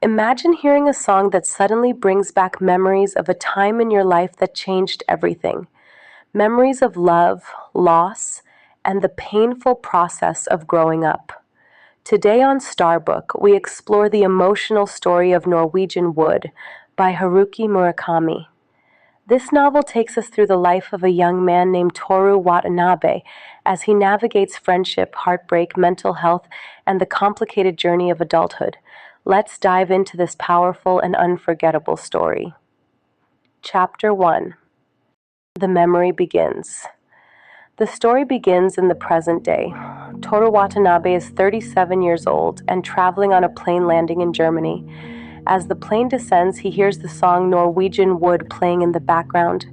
Imagine hearing a song that suddenly brings back memories of a time in your life that changed everything. Memories of love, loss, and the painful process of growing up. Today on Starbook, we explore the emotional story of Norwegian Wood by Haruki Murakami. This novel takes us through the life of a young man named Toru Watanabe as he navigates friendship, heartbreak, mental health, and the complicated journey of adulthood. Let's dive into this powerful and unforgettable story. Chapter 1. The Memory Begins. The story begins in the present day. Toru Watanabe is 37 years old and traveling on a plane landing in Germany. As the plane descends, he hears the song Norwegian Wood playing in the background.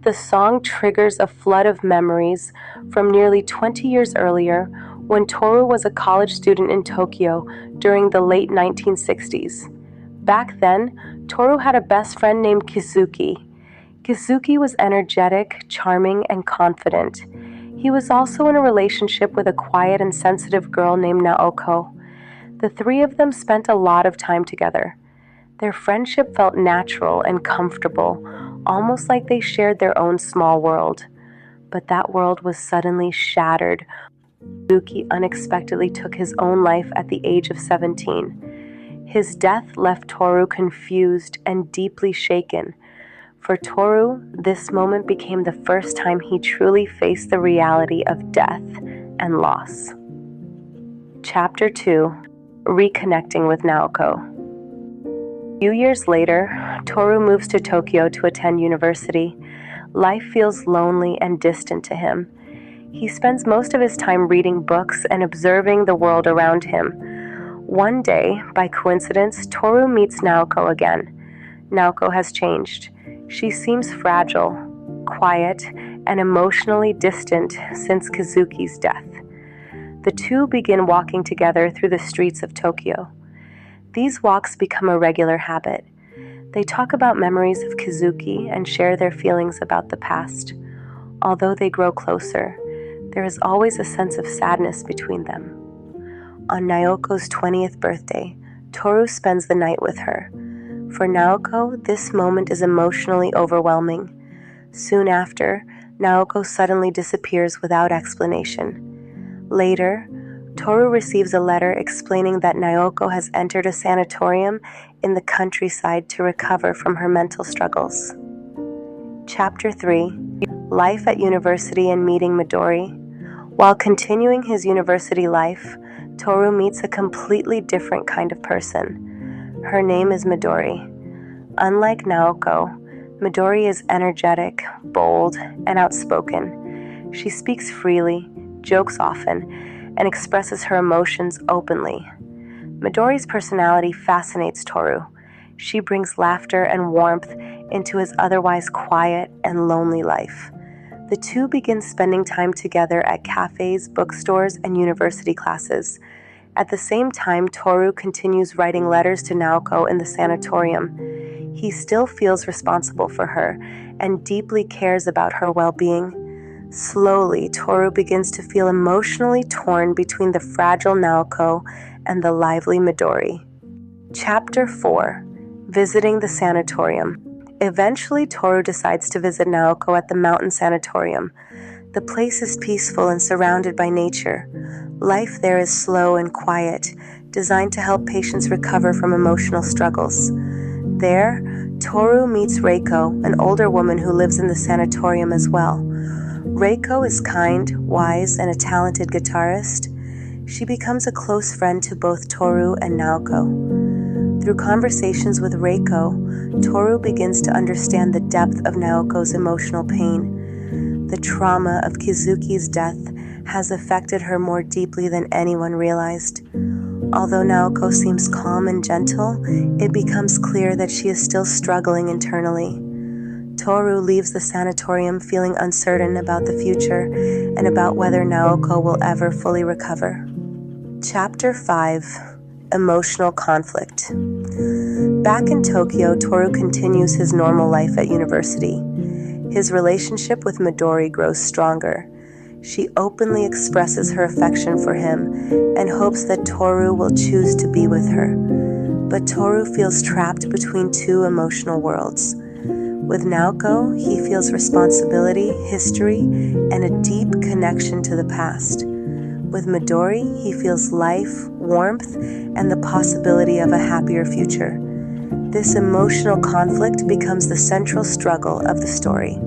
The song triggers a flood of memories from nearly 20 years earlier when Toru was a college student in Tokyo during the late 1960s. Back then, Toru had a best friend named Kizuki. Kizuki was energetic, charming, and confident. He was also in a relationship with a quiet and sensitive girl named Naoko. The three of them spent a lot of time together. Their friendship felt natural and comfortable, almost like they shared their own small world. But that world was suddenly shattered. Kizuki unexpectedly took his own life at the age of 17. His death left Toru confused and deeply shaken. For Toru, this moment became the first time he truly faced the reality of death and loss. Chapter 2. Reconnecting with Naoko. A few years later, Toru moves to Tokyo to attend university. Life feels lonely and distant to him. He spends most of his time reading books and observing the world around him. One day, by coincidence, Toru meets Naoko again. Naoko has changed. She seems fragile, quiet, and emotionally distant since Kizuki's death. The two begin walking together through the streets of Tokyo. These walks become a regular habit. They talk about memories of Kizuki and share their feelings about the past. Although they grow closer, there is always a sense of sadness between them. On Naoko's 20th birthday, Toru spends the night with her. For Naoko, this moment is emotionally overwhelming. Soon after, Naoko suddenly disappears without explanation. Later, Toru receives a letter explaining that Naoko has entered a sanatorium in the countryside to recover from her mental struggles. Chapter 3. Life at University and Meeting Midori. While continuing his university life, Toru meets a completely different kind of person. Her name is Midori. Unlike Naoko, Midori is energetic, bold, and outspoken. She speaks freely, jokes often, and expresses her emotions openly. Midori's personality fascinates Toru. She brings laughter and warmth into his otherwise quiet and lonely life. The two begin spending time together at cafes, bookstores, and university classes. At the same time, Toru continues writing letters to Naoko in the sanatorium. He still feels responsible for her and deeply cares about her well-being. Slowly, Toru begins to feel emotionally torn between the fragile Naoko and the lively Midori. Chapter 4. Visiting the Sanatorium. Eventually, Toru decides to visit Naoko at the mountain sanatorium. The place is peaceful and surrounded by nature. Life there is slow and quiet, designed to help patients recover from emotional struggles. There, Toru meets Reiko, an older woman who lives in the sanatorium as well. Reiko is kind, wise, and a talented guitarist. She becomes a close friend to both Toru and Naoko. Through conversations with Reiko, Toru begins to understand the depth of Naoko's emotional pain. The trauma of Kizuki's death has affected her more deeply than anyone realized. Although Naoko seems calm and gentle, it becomes clear that she is still struggling internally. Toru leaves the sanatorium feeling uncertain about the future and about whether Naoko will ever fully recover. Chapter 5. Emotional Conflict. Back in Tokyo, Toru continues his normal life at university. His relationship with Midori grows stronger. She openly expresses her affection for him and hopes that Toru will choose to be with her. but Toru feels trapped between two emotional worlds. With Naoko, he feels responsibility, history, and a deep connection to the past. With Midori, he feels life, warmth, and the possibility of a happier future. This emotional conflict becomes the central struggle of the story.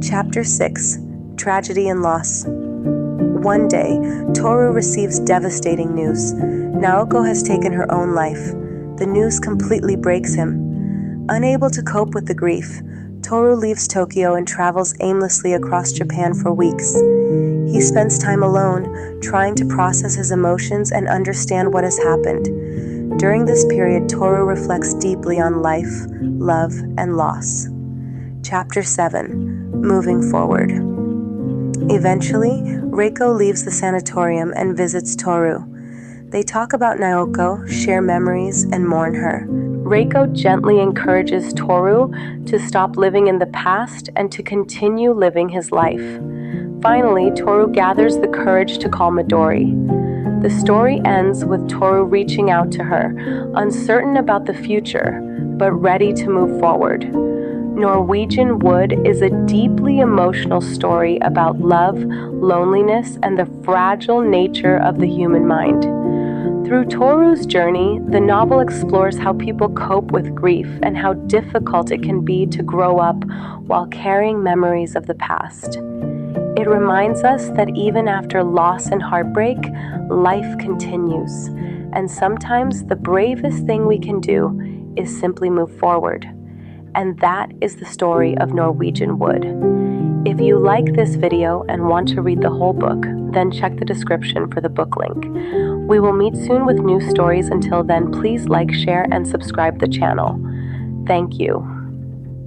Chapter 6: Tragedy and Loss. One day, Toru receives devastating news. Naoko has taken her own life. The news completely breaks him. Unable to cope with the grief, Toru leaves Tokyo and travels aimlessly across Japan for weeks. He spends time alone, trying to process his emotions and understand what has happened. During this period, Toru reflects deeply on life, love, and loss. Chapter 7: Moving Forward. Eventually, Reiko leaves the sanatorium and visits Toru. They talk about Naoko, share memories, and mourn her. Reiko gently encourages Toru to stop living in the past and to continue living his life. Finally, Toru gathers the courage to call Midori. The story ends with Toru reaching out to her, uncertain about the future, but ready to move forward. Norwegian Wood is a deeply emotional story about love, loneliness, and the fragile nature of the human mind. Through Toru's journey, the novel explores how people cope with grief and how difficult it can be to grow up while carrying memories of the past. It reminds us that even after loss and heartbreak, life continues, and sometimes the bravest thing we can do is simply move forward. And that is the story of Norwegian Wood. If you like this video and want to read the whole book, then check the description for the book link. We will meet soon with new stories. Until then, please like, share, and subscribe the channel. Thank you.